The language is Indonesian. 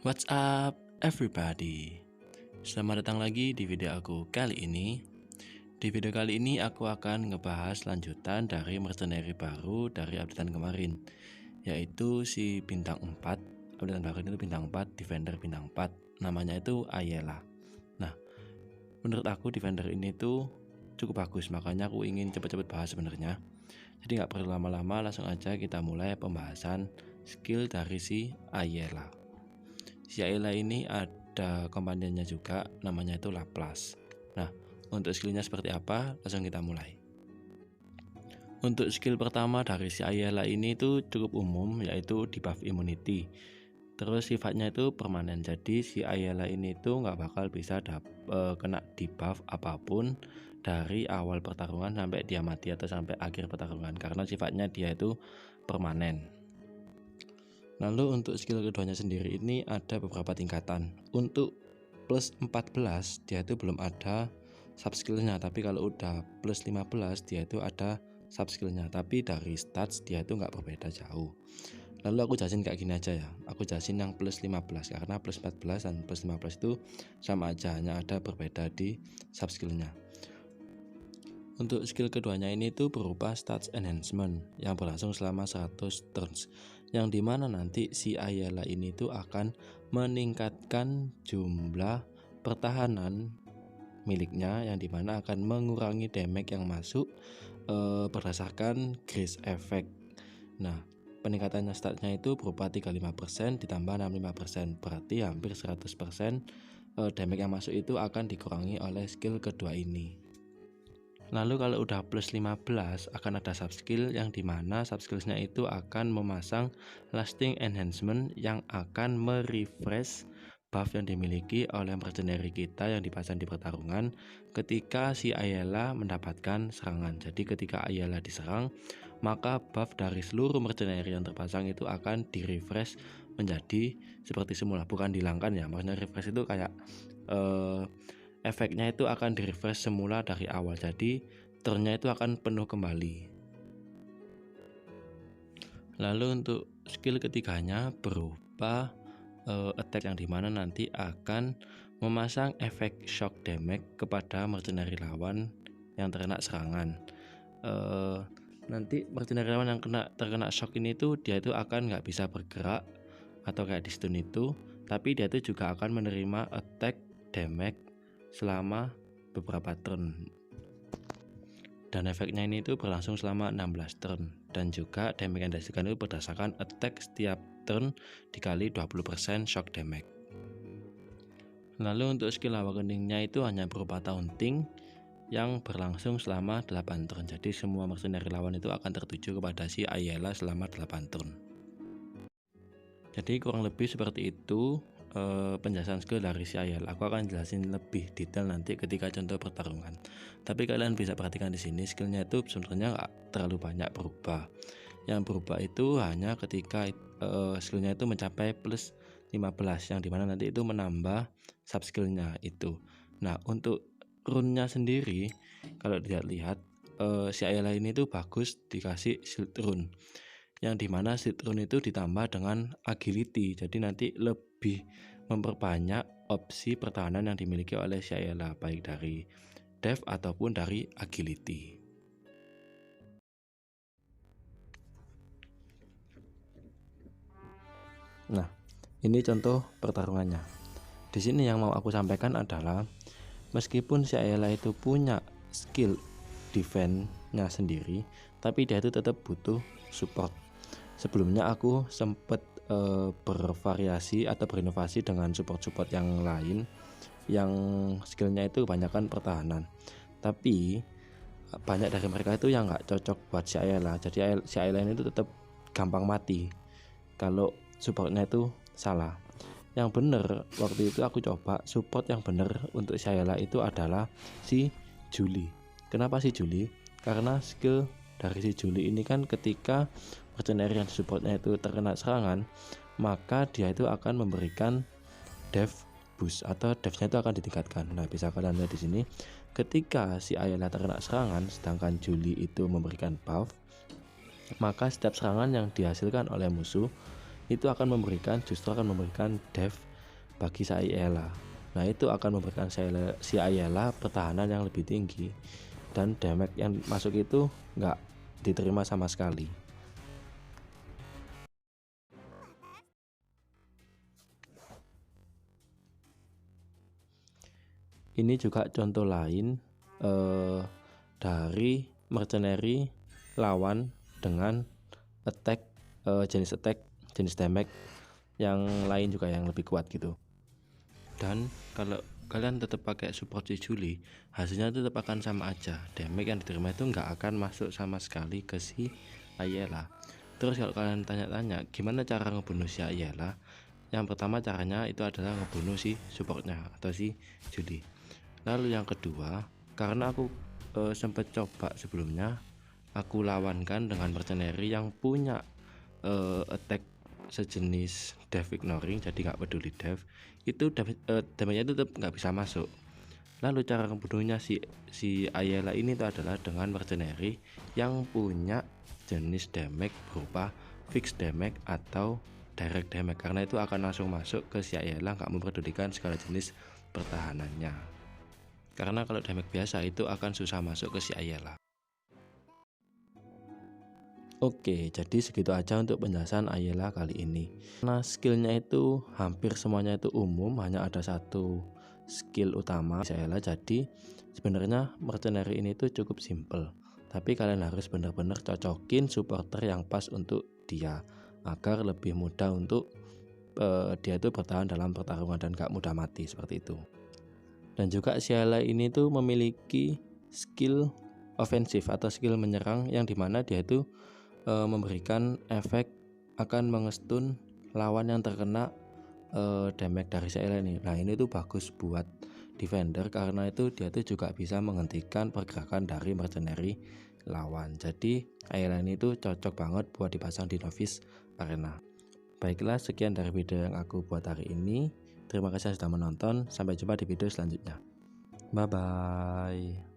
What's up everybody? Selamat datang lagi di video aku kali ini. Di video kali ini aku akan ngebahas lanjutan dari mercenary baru dari updatean kemarin, yaitu si bintang 4. Updatean baru itu bintang 4, defender bintang 4. Namanya itu Ayla. Nah, menurut aku defender ini tuh cukup bagus, makanya aku ingin cepet-cepet bahas sebenarnya. Jadi nggak perlu lama-lama, langsung aja kita mulai pembahasan skill dari si Ayla. Si Ayla ini ada kompanionnya juga, namanya itu Laplas. Nah, untuk skillnya seperti apa? Langsung kita mulai. Untuk skill pertama dari si Ayla ini itu cukup umum, yaitu debuff immunity. Terus sifatnya itu permanen, jadi si Ayla ini tuh nggak bakal bisa kena debuff apapun dari awal pertarungan sampai dia mati atau sampai akhir pertarungan, karena sifatnya dia itu permanen. Lalu untuk skill keduanya sendiri ini ada beberapa tingkatan. Untuk plus 14 dia itu belum ada sub skillnya, tapi kalau udah plus 15 dia itu ada sub skillnya, tapi dari stats dia itu nggak berbeda jauh. Lalu aku jelasin kayak gini aja ya, aku jelasin yang plus 15 karena plus 14 dan plus 15 itu sama aja, hanya ada berbeda di sub skillnya. Untuk skill keduanya ini tuh berupa stats enhancement yang berlangsung selama 100 turns, yang dimana nanti si Ayla ini tuh akan meningkatkan jumlah pertahanan miliknya, yang dimana akan mengurangi damage yang masuk berdasarkan grace effect. Nah, peningkatannya statnya itu berupa 35% ditambah 65%, berarti hampir 100% damage yang masuk itu akan dikurangi oleh skill kedua ini. Lalu kalau udah plus 15 akan ada subskill, yang dimana subskillsnya itu akan memasang lasting enhancement yang akan merefresh buff yang dimiliki oleh mercenary kita yang dipasang di pertarungan ketika si Ayla mendapatkan serangan. Jadi ketika Ayla diserang, maka buff dari seluruh mercenary yang terpasang itu akan direfresh menjadi seperti semula, bukan dihilangkan ya, maksudnya refresh itu kayak efeknya itu akan di-refresh semula dari awal, jadi turnnya itu akan penuh kembali. Lalu untuk skill ketiganya berupa attack, yang dimana nanti akan memasang efek shock damage kepada mercenary lawan yang terkena serangan. Nanti mercenary lawan yang terkena shock ini tuh dia itu akan nggak bisa bergerak atau kayak di stun itu, tapi dia itu juga akan menerima attack damage selama beberapa turn, dan efeknya ini itu berlangsung selama 16 turn, dan juga damage yang dihasilkan itu berdasarkan attack setiap turn dikali 20% shock damage. Lalu untuk skill awakeningnya itu hanya berupa taunting yang berlangsung selama 8 turn, jadi semua mercenary lawan itu akan tertuju kepada si Ayla selama 8 turn. Jadi kurang lebih seperti itu penjelasan skill dari si Ayla. Aku akan jelasin lebih detail nanti ketika contoh pertarungan. Tapi kalian bisa perhatikan di sini skillnya itu sebenarnya nggak terlalu banyak berubah. Yang berubah itu hanya ketika skillnya itu mencapai plus 15, yang dimana nanti itu menambah sub skillnya itu. Nah, untuk rune-nya sendiri kalau dilihat si Ayla ini tuh bagus dikasih shield rune, yang dimana shield rune itu ditambah dengan agility, jadi nanti lebih memperbanyak opsi pertahanan yang dimiliki oleh si Ayla, baik dari dev ataupun dari agility. Nah, ini contoh pertarungannya. Di sini yang mau aku sampaikan adalah meskipun si Ayla itu punya skill defense-nya sendiri, tapi dia itu tetap butuh support. Sebelumnya aku sempet bervariasi atau berinovasi dengan support yang lain yang skillnya itu kebanyakan pertahanan, tapi banyak dari mereka itu yang nggak cocok buat si Ayla. Jadi si Ayla ini itu tetap gampang mati kalau supportnya itu salah. Yang bener waktu itu aku coba support yang bener untuk si Ayla itu adalah si Julie. Kenapa si Julie? Karena skill dari si Julie ini kan ketika mercenary yang supportnya itu terkena serangan, maka dia itu akan memberikan dev boost atau devnya itu akan ditingkatkan. Nah, bisa kalian lihat di sini ketika si Ayla terkena serangan sedangkan Julie itu memberikan buff, maka setiap serangan yang dihasilkan oleh musuh itu justru akan memberikan dev bagi si Ayala. Nah itu akan memberikan si Ayala pertahanan yang lebih tinggi, dan damage yang masuk itu nggak diterima sama sekali. Ini juga contoh lain dari mercenary lawan dengan jenis damage yang lain juga yang lebih kuat gitu. Dan kalau kalian tetap pakai support si Julie, hasilnya tetap akan sama aja. Damage yang diterima itu nggak akan masuk sama sekali ke si Ayala. Terus kalau kalian tanya-tanya gimana cara ngebunuh si Ayala, yang pertama caranya itu adalah ngebunuh si supportnya atau si Julie. Lalu yang kedua, karena aku sempat coba sebelumnya, aku lawankan dengan mercenary yang punya attack sejenis dev ignoring, jadi nggak peduli dev, itu damage-nya tetap nggak bisa masuk. Lalu cara membunuhnya si Ayala ini itu adalah dengan mercenary yang punya jenis damage berupa fixed damage atau direct damage, karena itu akan langsung masuk ke si Ayala, nggak mempedulikan segala jenis pertahanannya. Karena kalau damage biasa itu akan susah masuk ke si Ayala. Oke, jadi segitu aja untuk penjelasan Ayala kali ini. Nah, skillnya itu hampir semuanya itu umum, hanya ada satu skill utama Ayala. Jadi sebenarnya mercenary ini tuh cukup simple, tapi kalian harus benar-benar cocokin supporter yang pas untuk dia, agar lebih mudah untuk dia itu bertahan dalam pertarungan dan gak mudah mati seperti itu. Dan juga si Ayala ini tuh memiliki skill ofensif atau skill menyerang, yang dimana dia itu memberikan efek akan mengestun lawan yang terkena damage dari si Ayala ini. Nah ini tuh bagus buat defender, karena itu dia tuh juga bisa menghentikan pergerakan dari mercenary lawan. Jadi Ayala ini tuh cocok banget buat dipasang di novice arena. Baiklah, sekian dari video yang aku buat hari ini. Terima kasih sudah menonton. Sampai jumpa di video selanjutnya. Bye bye.